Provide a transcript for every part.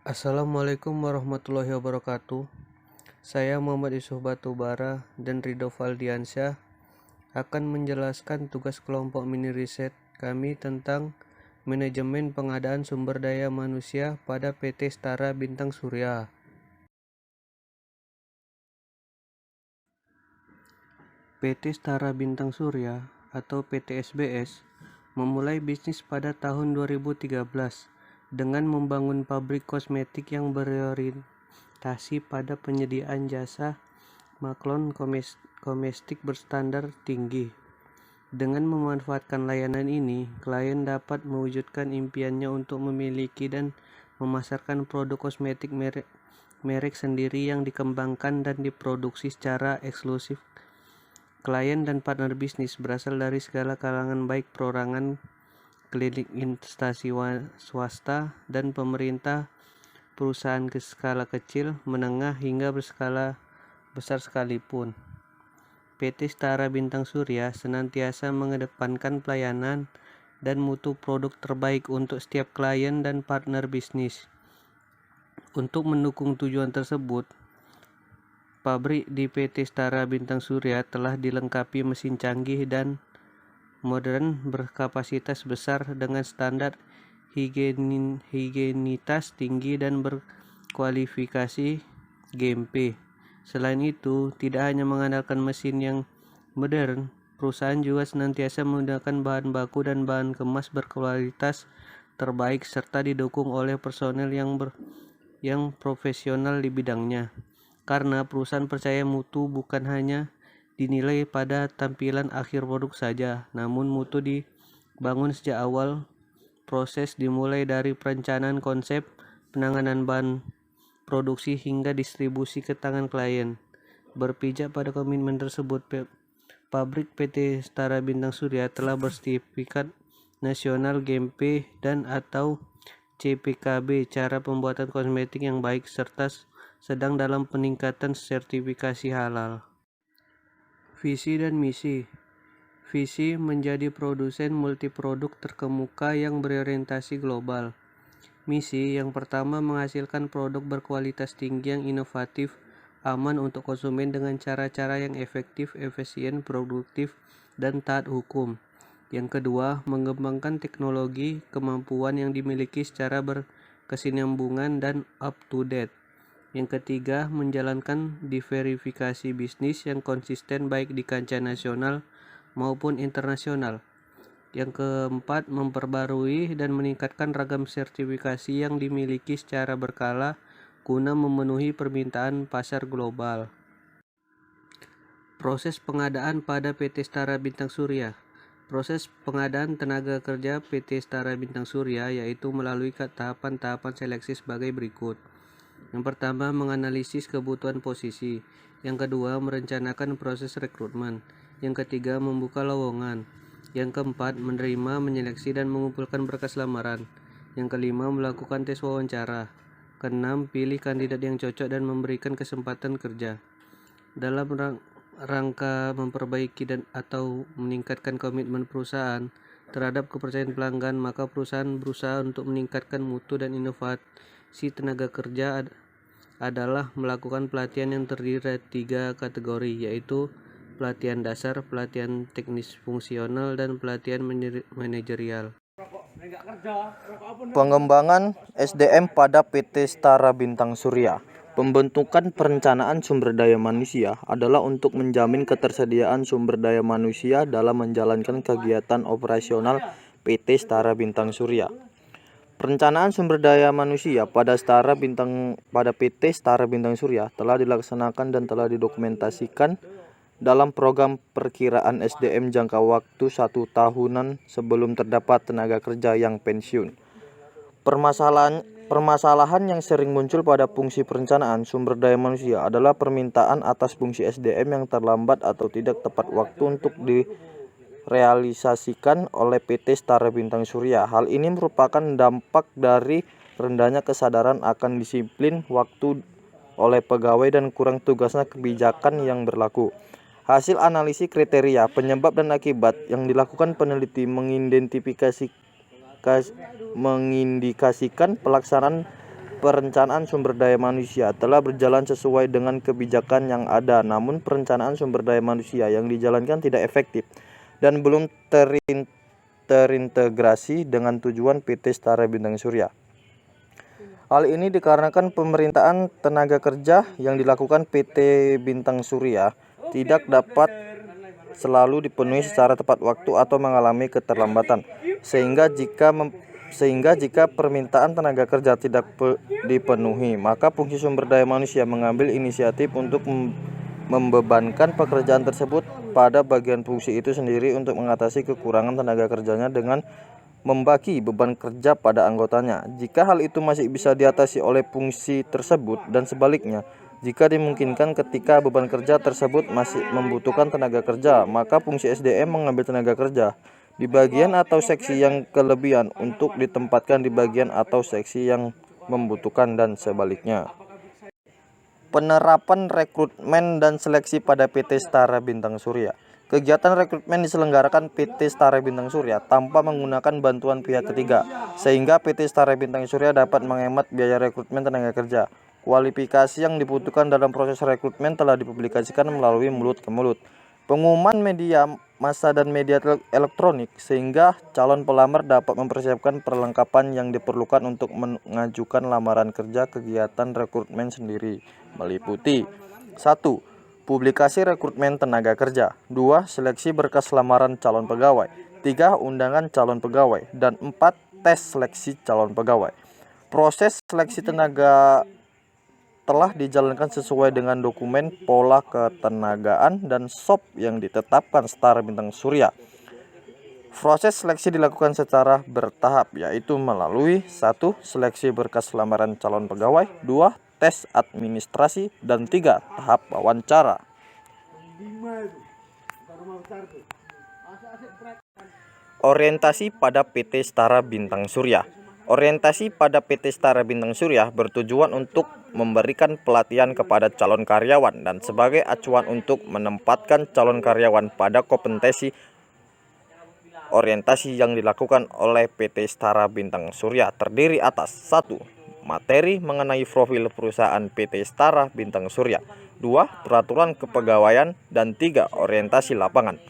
Assalamualaikum warahmatullahi wabarakatuh. Saya Muhammad Yusuf Batubara dan Ridho Valdiansyah akan menjelaskan tugas kelompok mini riset kami tentang manajemen pengadaan sumber daya manusia pada PT Setara Bintang Surya. PT Setara Bintang Surya atau PT SBS memulai bisnis pada tahun 2013 dengan membangun pabrik kosmetik yang berorientasi pada penyediaan jasa maklon domestik berstandar tinggi. Dengan memanfaatkan layanan ini, klien dapat mewujudkan impiannya untuk memiliki dan memasarkan produk kosmetik merek sendiri yang dikembangkan dan diproduksi secara eksklusif. Klien dan partner bisnis berasal dari segala kalangan, baik perorangan, klinik, instansi swasta, dan pemerintah, perusahaan skala kecil, menengah, hingga berskala besar sekalipun. PT Setara Bintang Surya senantiasa mengedepankan pelayanan dan mutu produk terbaik untuk setiap klien dan partner bisnis. Untuk mendukung tujuan tersebut, pabrik di PT Setara Bintang Surya telah dilengkapi mesin canggih dan modern berkapasitas besar dengan standar higienitas tinggi dan berkualifikasi GMP. Selain itu, tidak hanya mengandalkan mesin yang modern, perusahaan juga senantiasa menggunakan bahan baku dan bahan kemas berkualitas terbaik serta didukung oleh personel yang profesional di bidangnya. Karena perusahaan percaya mutu bukan hanya dinilai pada tampilan akhir produk saja, namun mutu dibangun sejak awal. Proses dimulai dari perencanaan konsep, penanganan bahan produksi hingga distribusi ke tangan klien. Berpijak pada komitmen tersebut, pabrik PT Setara Bintang Surya telah bersertifikat nasional GMP dan atau CPKB, cara pembuatan kosmetik yang baik, serta sedang dalam peningkatan sertifikasi halal. Visi dan misi. Visi menjadi produsen multiproduk terkemuka yang berorientasi global. Misi yang pertama, menghasilkan produk berkualitas tinggi yang inovatif, aman untuk konsumen dengan cara-cara yang efektif, efisien, produktif, dan taat hukum. Yang kedua, mengembangkan teknologi kemampuan yang dimiliki secara berkesinambungan dan up to date. Yang ketiga, menjalankan diverifikasi bisnis yang konsisten baik di kancah nasional maupun internasional. Yang keempat, memperbarui dan meningkatkan ragam sertifikasi yang dimiliki secara berkala guna memenuhi permintaan pasar global. Proses pengadaan pada PT Setara Bintang Surya. Proses pengadaan tenaga kerja PT Setara Bintang Surya yaitu melalui tahapan-tahapan seleksi sebagai berikut. Yang pertama, menganalisis kebutuhan posisi. Yang kedua, merencanakan proses rekrutmen. Yang ketiga, membuka lowongan. Yang keempat, menerima, menyeleksi, dan mengumpulkan berkas lamaran. Yang kelima, melakukan tes wawancara. Keenam, pilih kandidat yang cocok dan memberikan kesempatan kerja. Dalam rangka memperbaiki dan atau meningkatkan komitmen perusahaan terhadap kepercayaan pelanggan, maka perusahaan berusaha untuk meningkatkan mutu dan inovasi tenaga kerja adalah melakukan pelatihan yang terdiri dari 3 kategori, yaitu pelatihan dasar, pelatihan teknis fungsional, dan pelatihan manajerial. Pengembangan SDM pada PT Setara Bintang Surya. Pembentukan perencanaan sumber daya manusia adalah untuk menjamin ketersediaan sumber daya manusia dalam menjalankan kegiatan operasional PT Setara Bintang Surya. Perencanaan sumber daya manusia pada PT Setara Bintang Surya telah dilaksanakan dan telah didokumentasikan dalam program perkiraan SDM jangka waktu 1 tahunan sebelum terdapat tenaga kerja yang pensiun. Permasalahan yang sering muncul pada fungsi perencanaan sumber daya manusia adalah permintaan atas fungsi SDM yang terlambat atau tidak tepat waktu untuk direalisasikan oleh PT Setara Bintang Surya. Hal ini merupakan dampak dari rendahnya kesadaran akan disiplin waktu oleh pegawai dan kurang tugasnya kebijakan yang berlaku. Hasil analisis kriteria, penyebab dan akibat yang dilakukan peneliti mengindikasikan pelaksanaan perencanaan sumber daya manusia telah berjalan sesuai dengan kebijakan yang ada, namun perencanaan sumber daya manusia yang dijalankan tidak efektif dan belum terintegrasi dengan tujuan PT Setara Bintang Surya. Hal ini dikarenakan pemerintahan tenaga kerja yang dilakukan PT Bintang Surya tidak dapat selalu dipenuhi secara tepat waktu atau mengalami keterlambatan, sehingga jika permintaan tenaga kerja tidak dipenuhi, maka fungsi sumber daya manusia mengambil inisiatif untuk membebankan pekerjaan tersebut pada bagian fungsi itu sendiri untuk mengatasi kekurangan tenaga kerjanya dengan membagi beban kerja pada anggotanya. Jika hal itu masih bisa diatasi oleh fungsi tersebut dan sebaliknya, jika dimungkinkan ketika beban kerja tersebut masih membutuhkan tenaga kerja, maka fungsi SDM mengambil tenaga kerja di bagian atau seksi yang kelebihan untuk ditempatkan di bagian atau seksi yang membutuhkan dan sebaliknya. Penerapan rekrutmen dan seleksi pada PT Setara Bintang Surya. Kegiatan rekrutmen diselenggarakan PT Setara Bintang Surya tanpa menggunakan bantuan pihak ketiga, sehingga PT Setara Bintang Surya dapat menghemat biaya rekrutmen tenaga kerja. Kualifikasi yang dibutuhkan dalam proses rekrutmen telah dipublikasikan melalui mulut ke mulut, pengumuman media massa dan media elektronik, sehingga calon pelamar dapat mempersiapkan perlengkapan yang diperlukan untuk mengajukan lamaran kerja. Kegiatan rekrutmen sendiri meliputi 1. Publikasi rekrutmen tenaga kerja. 2. Seleksi berkas lamaran calon pegawai. 3. Undangan calon pegawai. Dan 4. Tes seleksi calon pegawai. Proses seleksi tenaga telah dijalankan sesuai dengan dokumen pola ketenagaan dan SOP yang ditetapkan Setara Bintang Surya. Proses seleksi dilakukan secara bertahap, yaitu melalui 1. Seleksi berkas lamaran calon pegawai. 2. Tes administrasi. Dan 3. Tahap wawancara. Orientasi pada PT Setara Bintang Surya. Orientasi pada PT Setara Bintang Surya bertujuan untuk memberikan pelatihan kepada calon karyawan dan sebagai acuan untuk menempatkan calon karyawan pada kompetensi. Orientasi yang dilakukan oleh PT Setara Bintang Surya terdiri atas 1. Materi mengenai profil perusahaan PT Setara Bintang Surya. 2. Peraturan kepegawaian. Dan 3. Orientasi lapangan.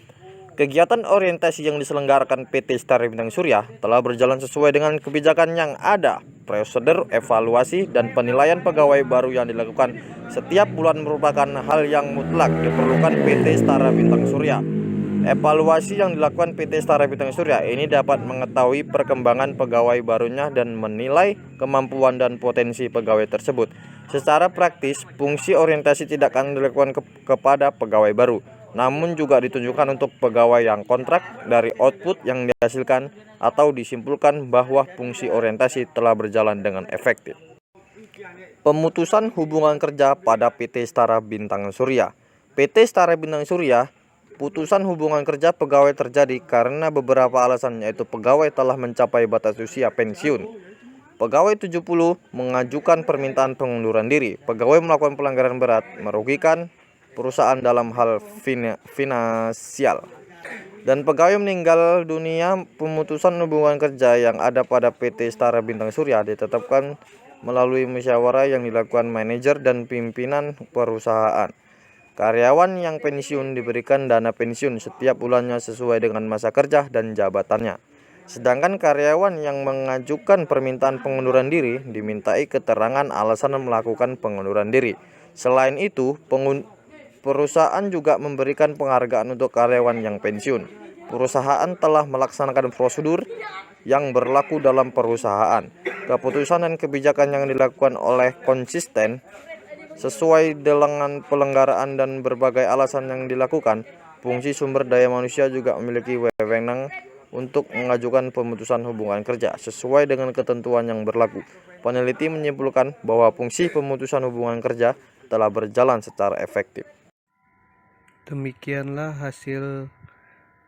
Kegiatan orientasi yang diselenggarakan PT Setara Bintang Surya telah berjalan sesuai dengan kebijakan yang ada. Prosedur evaluasi dan penilaian pegawai baru yang dilakukan setiap bulan merupakan hal yang mutlak diperlukan PT Setara Bintang Surya. Evaluasi yang dilakukan PT Setara Bintang Surya ini dapat mengetahui perkembangan pegawai barunya dan menilai kemampuan dan potensi pegawai tersebut. Secara praktis, fungsi orientasi tidak akan dilakukan kepada pegawai baru, namun juga ditunjukkan untuk pegawai yang kontrak dari output yang dihasilkan, atau disimpulkan bahwa fungsi orientasi telah berjalan dengan efektif. Pemutusan hubungan kerja pada PT Setara Bintang Surya. PT Setara Bintang Surya, putusan hubungan kerja pegawai terjadi karena beberapa alasan, yaitu pegawai telah mencapai batas usia pensiun, pegawai 70 mengajukan permintaan pengunduran diri, pegawai melakukan pelanggaran berat merugikan perusahaan dalam hal finansial, dan pegawai meninggal dunia. Pemutusan hubungan kerja yang ada pada PT Setara Bintang Surya ditetapkan melalui musyawarah yang dilakukan manajer dan pimpinan perusahaan. Karyawan yang pensiun diberikan dana pensiun setiap bulannya sesuai dengan masa kerja dan jabatannya. Sedangkan karyawan yang mengajukan permintaan pengunduran diri dimintai keterangan alasan melakukan pengunduran diri. Selain itu, perusahaan juga memberikan penghargaan untuk karyawan yang pensiun. Perusahaan telah melaksanakan prosedur yang berlaku dalam perusahaan. Keputusan dan kebijakan yang dilakukan oleh konsisten sesuai dengan pelanggaran dan berbagai alasan yang dilakukan. Fungsi sumber daya manusia juga memiliki wewenang untuk mengajukan pemutusan hubungan kerja sesuai dengan ketentuan yang berlaku. Peneliti menyimpulkan bahwa fungsi pemutusan hubungan kerja telah berjalan secara efektif. Demikianlah hasil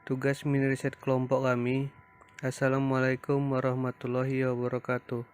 tugas mini riset kelompok kami. Assalamualaikum warahmatullahi wabarakatuh.